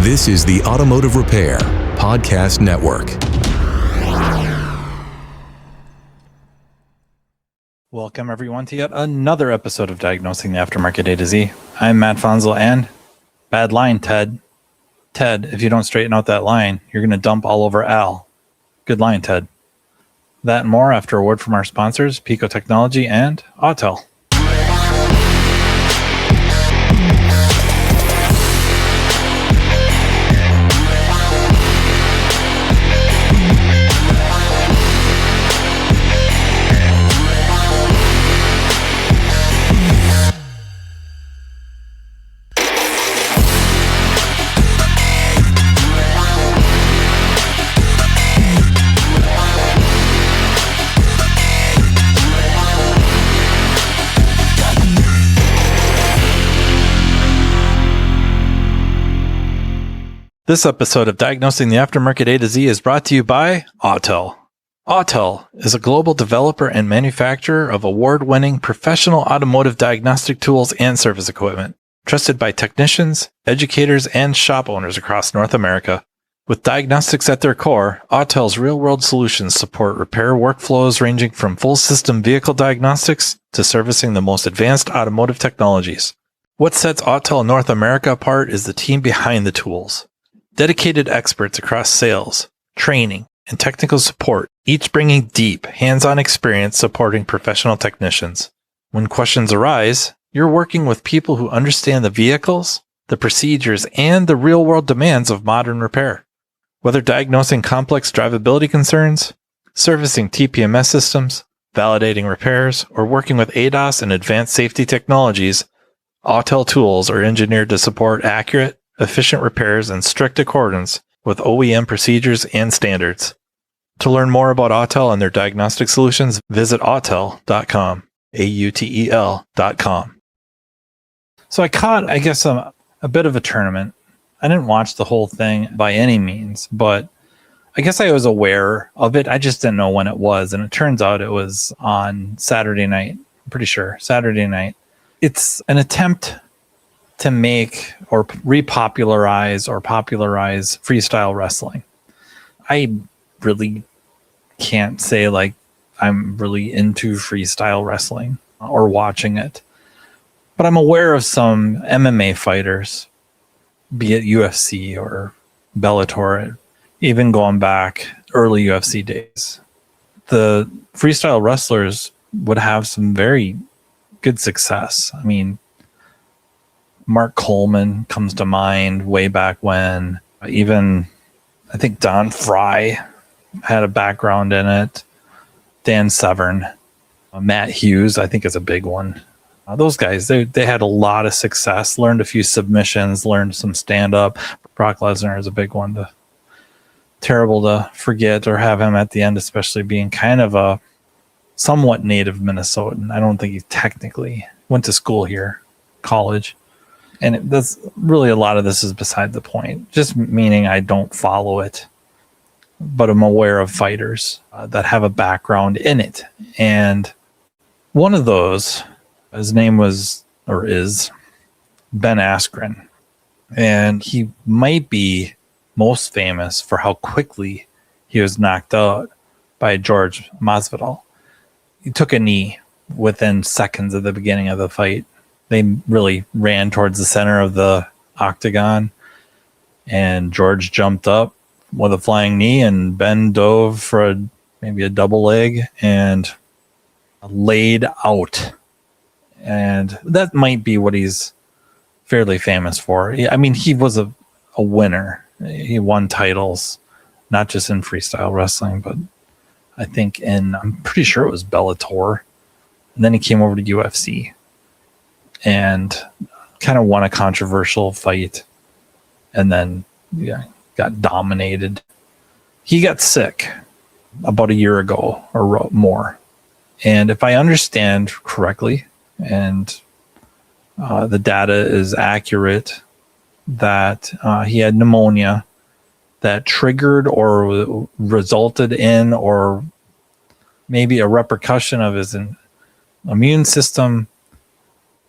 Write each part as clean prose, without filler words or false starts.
This is the Automotive Repair Podcast Network. Welcome, everyone, to yet another episode of Diagnosing the Aftermarket A to Z. I'm Matt Fonzel, and bad line, Ted. Ted, if you don't straighten out that line, you're going to dump all over Al. Good line, Ted. That and more after a word from our sponsors, Pico Technology and Autel. This episode of Diagnosing the Aftermarket A to Z is brought to you by Autel. Autel is a global developer and manufacturer of award-winning professional automotive diagnostic tools and service equipment, trusted by technicians, educators, and shop owners across North America. With diagnostics at their core, Autel's real-world solutions support repair workflows ranging from full-system vehicle diagnostics to servicing the most advanced automotive technologies. What sets Autel North America apart is the team behind the tools. Dedicated experts across sales, training, and technical support, each bringing deep, hands-on experience supporting professional technicians. When questions arise, you're working with people who understand the vehicles, the procedures, and the real-world demands of modern repair. Whether diagnosing complex drivability concerns, servicing TPMS systems, validating repairs, or working with ADAS and advanced safety technologies, Autel tools are engineered to support accurate, efficient repairs in strict accordance with OEM procedures and standards. To learn more about Autel and their diagnostic solutions, visit autel.com, AUTEL.com. So I caught, a bit of a tournament. I didn't watch the whole thing by any means, but I guess I was aware of it. I just didn't know when it was, and it turns out it was on Saturday night. I'm pretty sure, Saturday night. It's an attempt to make or repopularize or popularize freestyle wrestling. I really can't say like I'm really into freestyle wrestling or watching it, but I'm aware of some MMA fighters, be it UFC or Bellator, even going back early UFC days. The freestyle wrestlers would have some very good success. I mean, Mark Coleman comes to mind way back when. Even, I think Don Fry had a background in it. Dan Severn. Matt Hughes, I think, is a big one. Those guys, they had a lot of success, learned a few submissions, learned some stand-up. Brock Lesnar is a big one. Terrible to forget or have him at the end, especially being kind of a somewhat native Minnesotan. I don't think he technically went to school here, college. And that's really, a lot of this is beside the point, just meaning I don't follow it, but I'm aware of fighters that have a background in it. And one of those, his name was, or is, Ben Askren. And he might be most famous for how quickly he was knocked out by George Masvidal. He took a knee within seconds of the beginning of the fight. They really ran towards the center of the octagon, and George jumped up with a flying knee, and Ben dove for maybe a double leg and laid out. And that might be what he's fairly famous for. I mean, he was a winner. He won titles, not just in freestyle wrestling, but I think I'm pretty sure it was Bellator. And then he came over to UFC and kind of won a controversial fight, and then got dominated. He got sick about a year ago or more. And if I understand correctly, and the data is accurate, that he had pneumonia that triggered or resulted in, or maybe a repercussion of his immune system.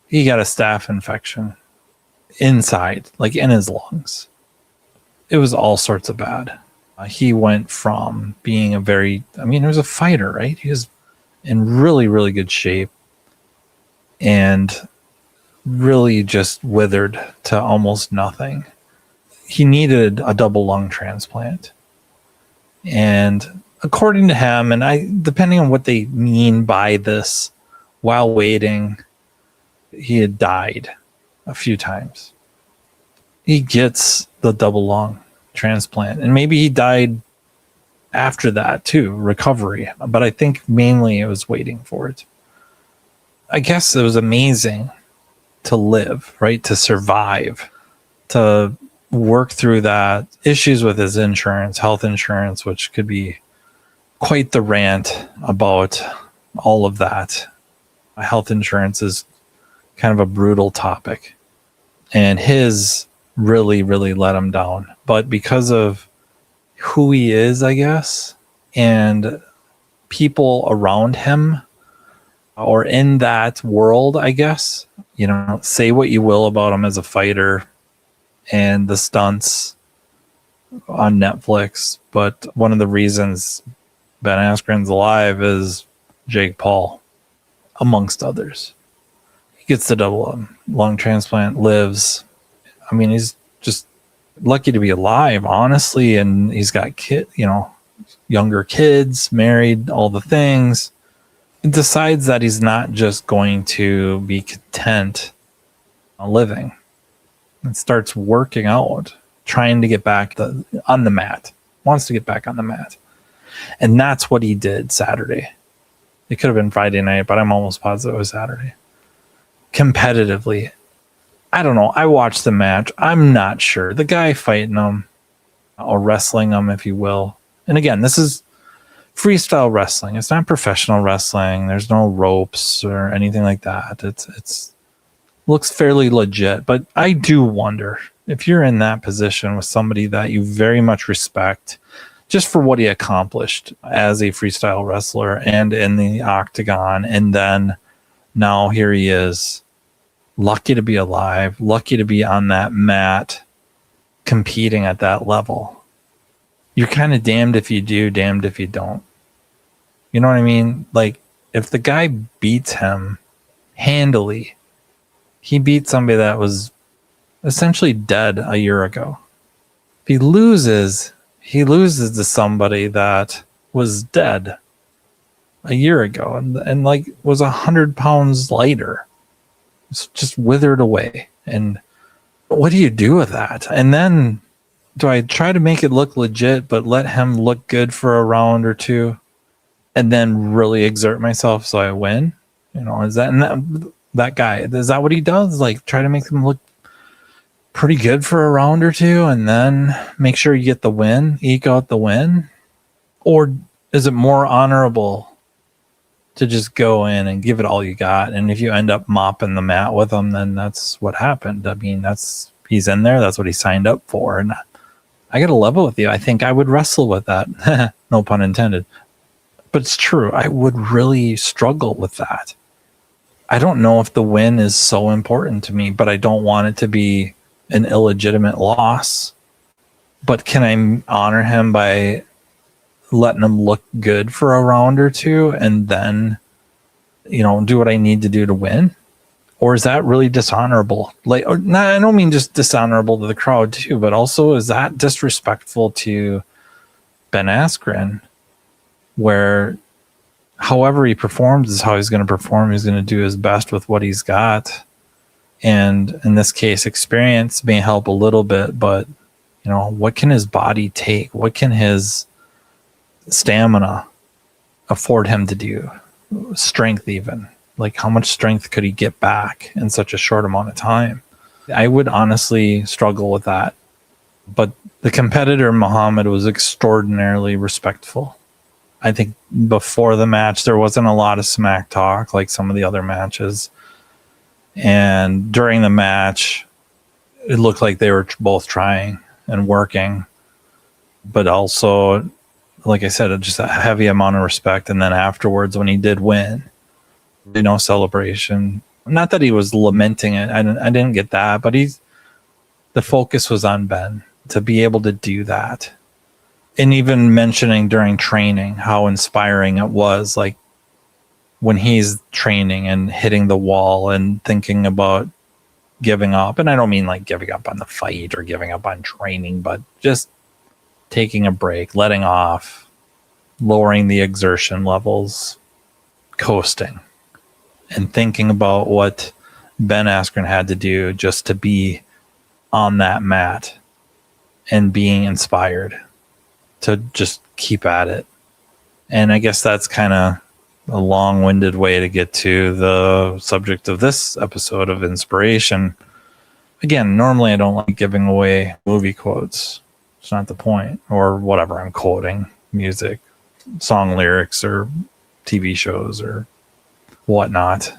He got a staph infection inside, like in his lungs. it was all sorts of bad. He went from being he was a fighter, right? He was in really, really good shape and really just withered to almost nothing. He needed a double lung transplant. And according to him, and depending on what they mean by this, while waiting, he had died a few times. He gets the double lung transplant, and maybe he died after that too, recovery. But I think mainly it was waiting for it. I guess it was amazing to live, right? To survive, to work through that, issues with his insurance, health insurance, which could be quite the rant about all of that. Health insurance is kind of a brutal topic, and his really, really let him down. But because of who he is, I guess, and people around him or in that world, I guess, say what you will about him as a fighter and the stunts on Netflix, but one of the reasons Ben Askren's alive is Jake Paul, amongst others. He gets the double lung transplant, lives. I mean, he's just lucky to be alive, honestly, and he's got younger kids, married, all the things. He decides that he's not just going to be content living, and starts working out, trying to get back on the mat, wants to get back on the mat. And that's what he did Saturday. It could have been Friday night, but I'm almost positive it was Saturday. Competitively. I don't know. I watched the match. I'm not sure. The guy fighting him, or wrestling him, if you will. And again, this is freestyle wrestling. It's not professional wrestling. There's no ropes or anything like that. It's looks fairly legit, but I do wonder if you're in that position with somebody that you very much respect just for what he accomplished as a freestyle wrestler and in the octagon, and then now here he is, lucky to be alive, lucky to be on that mat competing at that level. You're kind of damned if you do, damned if you don't. You know what I mean? Like, if the guy beats him handily, he beat somebody that was essentially dead a year ago. If he loses to somebody that was dead a year ago and like was 100 pounds lighter. It's just withered away. And what do you do with that? And then do I try to make it look legit, but let him look good for a round or two and then really exert myself so I win? Is that guy, is that what he does? Like, try to make him look pretty good for a round or two and then make sure you get the win, eke out the win? Or is it more honorable to just go in and give it all you got? And if you end up mopping the mat with him, then that's what happened. I mean, he's in there. That's what he signed up for. And I got to level with you. I think I would wrestle with that. No pun intended. But it's true. I would really struggle with that. I don't know if the win is so important to me, but I don't want it to be an illegitimate loss. But can I honor him by letting him look good for a round or two and then, do what I need to do to win? Or is that really dishonorable? I don't mean just dishonorable to the crowd too, but also is that disrespectful to Ben Askren, where however he performs is how he's going to perform. He's going to do his best with what he's got. And in this case, experience may help a little bit, but what can his body take? What can his stamina afford him to do? Strength, even. Like, how much strength could he get back in such a short amount of time? I would honestly struggle with that. But the competitor, Muhammad, was extraordinarily respectful. I think before the match, there wasn't a lot of smack talk like some of the other matches. And during the match, it looked like they were both trying and working. But also, like I said, just a heavy amount of respect. And then afterwards, when he did win, celebration. Not that he was lamenting it. I didn't get that, but the focus was on Ben to be able to do that. And even mentioning during training how inspiring it was, like when he's training and hitting the wall and thinking about giving up. And I don't mean like giving up on the fight or giving up on training, but just taking a break, letting off, lowering the exertion levels, coasting, and thinking about what Ben Askren had to do just to be on that mat and being inspired to just keep at it. And I guess that's kind of a long-winded way to get to the subject of this episode of inspiration. Again, normally I don't like giving away movie quotes. It's not the point. Or whatever I'm quoting, music, song lyrics, or TV shows, or whatnot.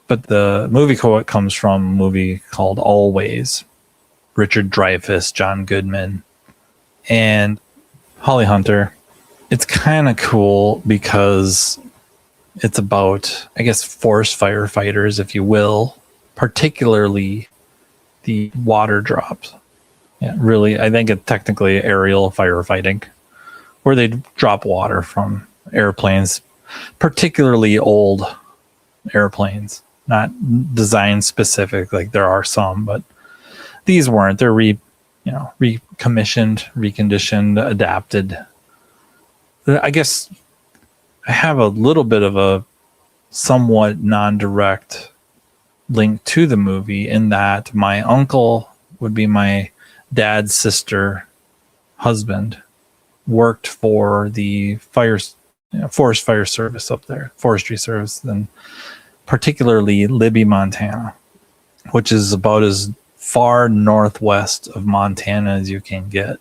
But the movie quote comes from a movie called Always. Richard Dreyfuss, John Goodman, and Holly Hunter. It's kind of cool because it's about, I guess, forest firefighters, if you will, particularly the water drops. Yeah, really, I think it's technically aerial firefighting, where they drop water from airplanes, particularly old airplanes, not design specific, like there are some, but these weren't. They're recommissioned, reconditioned, adapted. I guess I have a little bit of a somewhat non-direct link to the movie in that my uncle would be my dad's sister husband, worked for the forest fire service up there, forestry service, and particularly Libby, Montana, which is about as far northwest of Montana as you can get.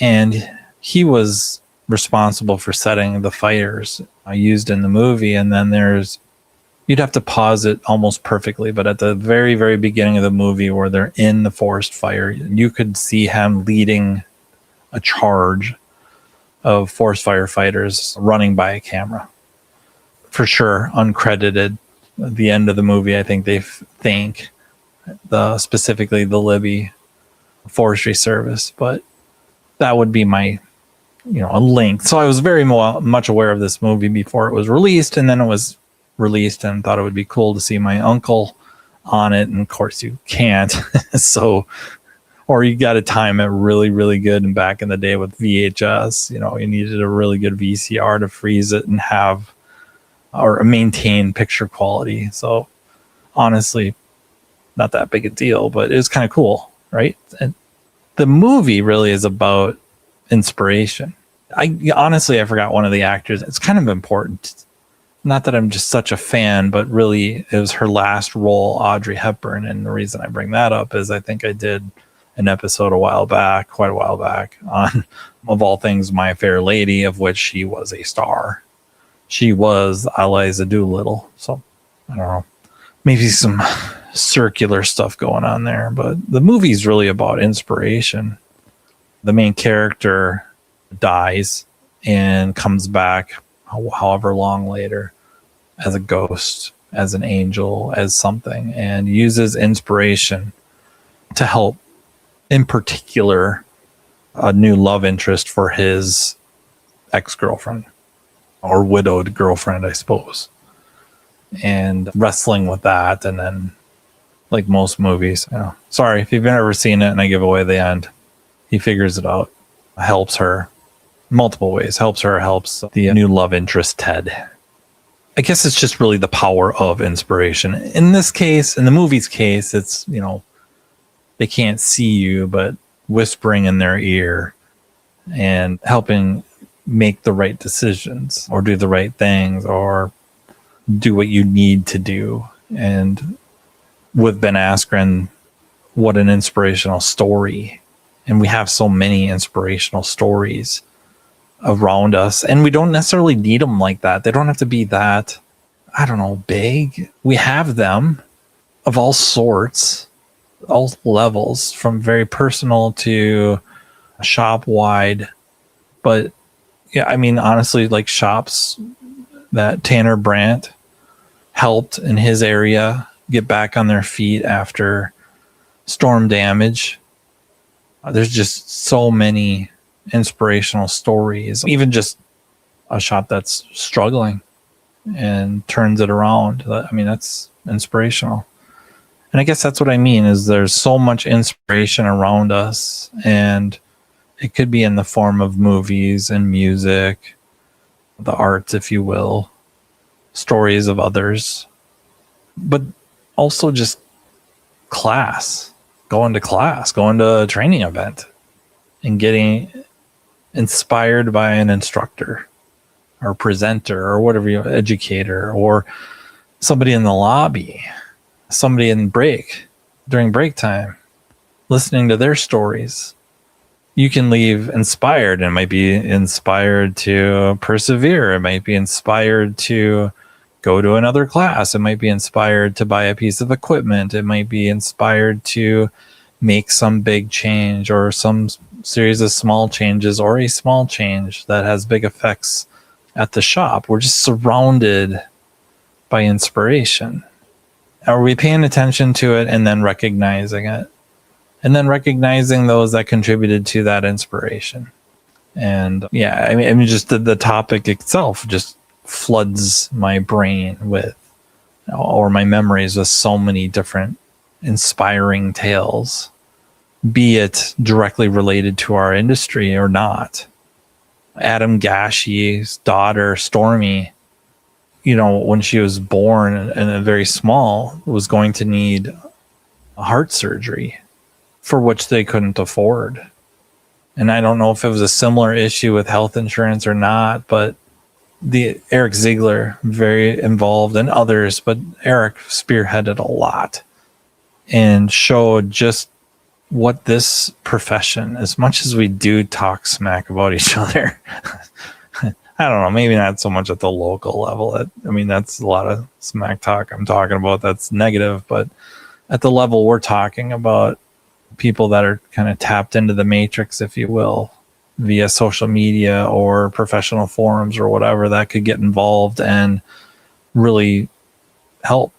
And he was responsible for setting the fires used in the movie. And then you'd have to pause it almost perfectly, but at the very, very beginning of the movie where they're in the forest fire, you could see him leading a charge of forest firefighters running by a camera. For sure, uncredited. At the end of the movie, I think they thank specifically the Libby Forestry Service, but that would be my, a link. So I was very much aware of this movie before it was released, and then it was released and thought it would be cool to see my uncle on it. And of course you can't. Or you got to time it really, really good. And back in the day with VHS, you needed a really good VCR to freeze it and have or maintain picture quality. So honestly, not that big a deal, but it was kind of cool, right? And the movie really is about inspiration. I forgot one of the actors. It's kind of important. Not that I'm just such a fan, but really it was her last role, Audrey Hepburn. And the reason I bring that up is I think I did an episode quite a while back, on, of all things, My Fair Lady, of which she was a star. She was Eliza Doolittle. So I don't know, maybe some circular stuff going on there, but the movie's really about inspiration. The main character dies and comes back however long later as a ghost, as an angel, as something, and uses inspiration to help, in particular, a new love interest for his ex-girlfriend or widowed girlfriend, I suppose, and wrestling with that. And then, like most movies, sorry if you've never seen it and I give away the end, he figures it out, helps her multiple ways, helps the new love interest, Ted. I guess it's just really the power of inspiration. In this case, in the movie's case, it's, they can't see you, but whispering in their ear and helping make the right decisions or do the right things or do what you need to do. And with Ben Askren, what an inspirational story. And we have so many inspirational stories around us, and we don't necessarily need them like that. They don't have to be that, big. We have them of all sorts, all levels, from very personal to shop wide. But yeah, honestly, like shops that Tanner Brandt helped in his area get back on their feet after storm damage. There's just so many inspirational stories, even just a shop that's struggling and turns it around. I mean, that's inspirational. And I guess that's what I mean is there's so much inspiration around us, and it could be in the form of movies and music, the arts, if you will, stories of others, but also just going to a training event and getting inspired by an instructor or presenter or whatever, educator, or somebody in the lobby, somebody during break time, listening to their stories. You can leave inspired. It might be inspired to persevere. It might be inspired to go to another class. It might be inspired to buy a piece of equipment. It might be inspired to make some big change or some series of small changes, or a small change that has big effects at the shop. We're just surrounded by inspiration. Are we paying attention to it and then recognizing it? And then recognizing those that contributed to that inspiration. And yeah, I mean just the topic itself just floods my brain with, or my memories with, so many different inspiring tales, be it directly related to our industry or not. Adam Gashie's daughter, Stormy, when she was born and very small, was going to need a heart surgery for which they couldn't afford. And I don't know if it was a similar issue with health insurance or not, but Eric Ziegler, very involved, and others, but Eric spearheaded a lot and showed just what this profession, as much as we do talk smack about each other, I don't know, maybe not so much at the local level. I mean, that's a lot of smack talk I'm talking about. That's negative, but at the level we're talking about, people that are kind of tapped into the matrix, if you will, via social media or professional forums or whatever, that could get involved and really help.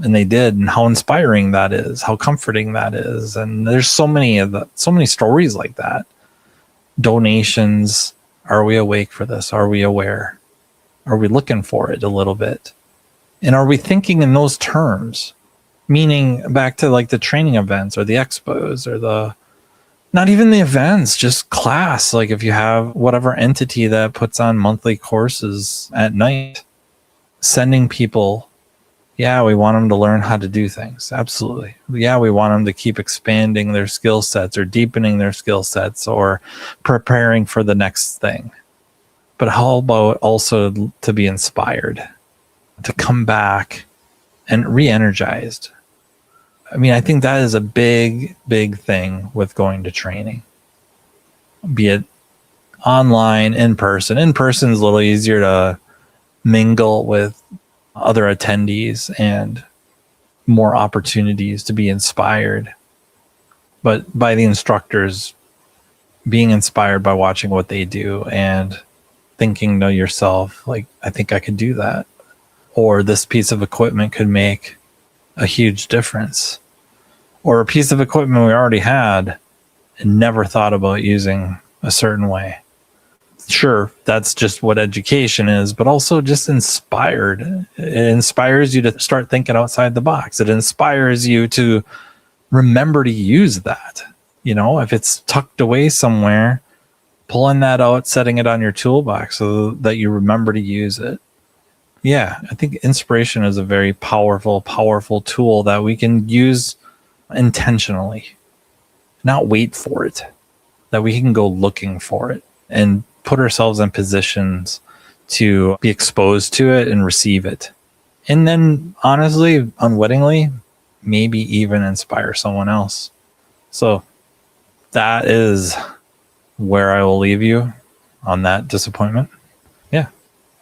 And they did, and how inspiring that is, how comforting that is. And there's so many stories like that. Donations. Are we awake for this? Are we aware? Are we looking for it a little bit? And are we thinking in those terms? Meaning back to like the training events or the expos or not even the events, just class. Like if you have whatever entity that puts on monthly courses at night, sending people, yeah, we want them to learn how to do things. Absolutely. Yeah, we want them to keep expanding their skill sets or deepening their skill sets or preparing for the next thing. But how about also to be inspired, to come back and re-energized? I mean, I think that is a big, big thing with going to training, be it online, in person. In person is a little easier to mingle with other attendees and more opportunities to be inspired. But by the instructors, being inspired by watching what they do and thinking to yourself, like, I think I could do that. Or this piece of equipment could make a huge difference. Or a piece of equipment we already had and never thought about using a certain way. Sure, that's just what education is, but also just inspired. It inspires you to start thinking outside the box. It inspires you to remember to use that. If it's tucked away somewhere, pulling that out, setting it on your toolbox so that you remember to use it. Yeah, I think inspiration is a very powerful, powerful tool that we can use intentionally, not wait for it, that we can go looking for it and put ourselves in positions to be exposed to it and receive it. And then honestly, unwittingly, maybe even inspire someone else. So that is where I will leave you on that disappointment. Yeah.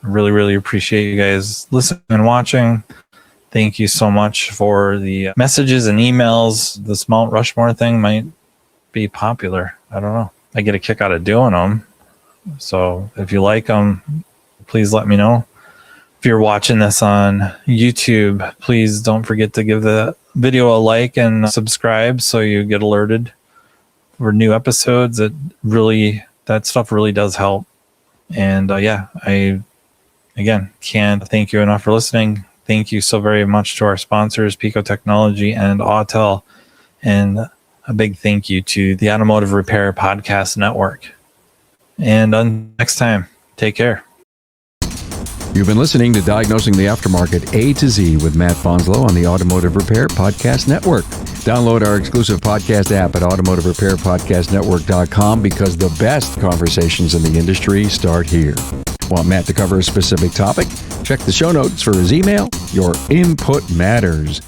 I really, really appreciate you guys listening and watching. Thank you so much for the messages and emails. This Mount Rushmore thing might be popular. I don't know. I get a kick out of doing them. So if you like them, please let me know. If you're watching this on YouTube, please don't forget to give the video a like and subscribe so you get alerted for new episodes. That stuff really does help. And I again can't thank you enough for listening. Thank you so very much to our sponsors, Pico Technology and Autel, and a big thank you to the Automotive Repair Podcast Network. And until next time, take care. You've been listening to Diagnosing the Aftermarket A to Z with Matt Fonslow on the Automotive Repair Podcast Network. Download our exclusive podcast app at automotiverepairpodcastnetwork.com because the best conversations in the industry start here. Want Matt to cover a specific topic? Check the show notes for his email. Your input matters.